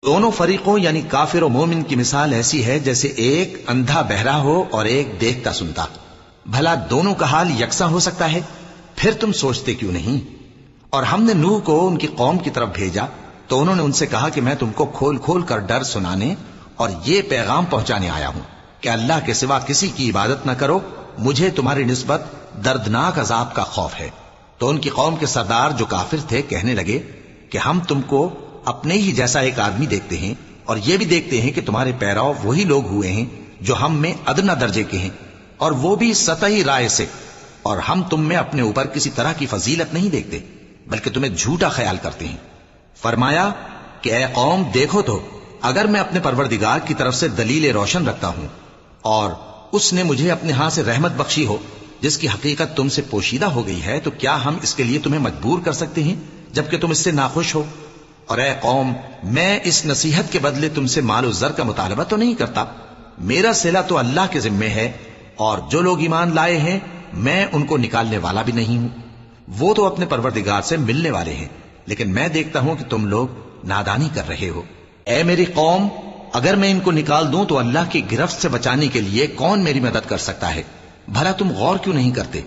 دونوں فریقوں یعنی کافر و مومن کی مثال ایسی ہے جیسے ایک اندھا بہرا ہو اور ایک دیکھتا سنتا. بھلا دونوں کا حال یکساں ہو سکتا ہے؟ پھر تم سوچتے کیوں نہیں؟ اور ہم نے نوح کو ان کی قوم کی طرف بھیجا تو انہوں نے ان سے کہا کہ میں تم کو کھول کھول کر ڈر سنانے اور یہ پیغام پہنچانے آیا ہوں کہ اللہ کے سوا کسی کی عبادت نہ کرو، مجھے تمہاری نسبت دردناک عذاب کا خوف ہے. تو ان کی قوم کے سردار جو کافر تھے کہنے لگے کہ ہم تم کو اپنے ہی جیسا ایک آدمی دیکھتے ہیں اور یہ بھی دیکھتے ہیں کہ تمہارے پیراؤ وہی لوگ ہوئے ہیں جو ہم میں ادنا درجے کے ہیں، اور وہ بھی سطحی رائے سے، اور ہم تم میں اپنے اوپر کسی طرح کی فضیلت نہیں دیکھتے بلکہ تمہیں جھوٹا خیال کرتے ہیں. فرمایا کہ اے قوم دیکھو تو، اگر میں اپنے پروردگار کی طرف سے دلیل روشن رکھتا ہوں اور اس نے مجھے اپنے ہاں سے رحمت بخشی ہو جس کی حقیقت تم سے پوشیدہ ہو گئی ہے، تو کیا ہم اس کے لیے تمہیں مجبور کر سکتے ہیں جبکہ تم اس سے ناخوش ہو؟ اور اے قوم، میں اس نصیحت کے بدلے تم سے مال و زر کا مطالبہ تو نہیں کرتا، میرا صلہ تو اللہ کے ذمے ہے، اور جو لوگ ایمان لائے ہیں میں ان کو نکالنے والا بھی نہیں ہوں، وہ تو اپنے پروردگار سے ملنے والے ہیں، لیکن میں دیکھتا ہوں کہ تم لوگ نادانی کر رہے ہو. اے میری قوم، اگر میں ان کو نکال دوں تو اللہ کی گرفت سے بچانے کے لیے کون میری مدد کر سکتا ہے؟ بھلا تم غور کیوں نہیں کرتے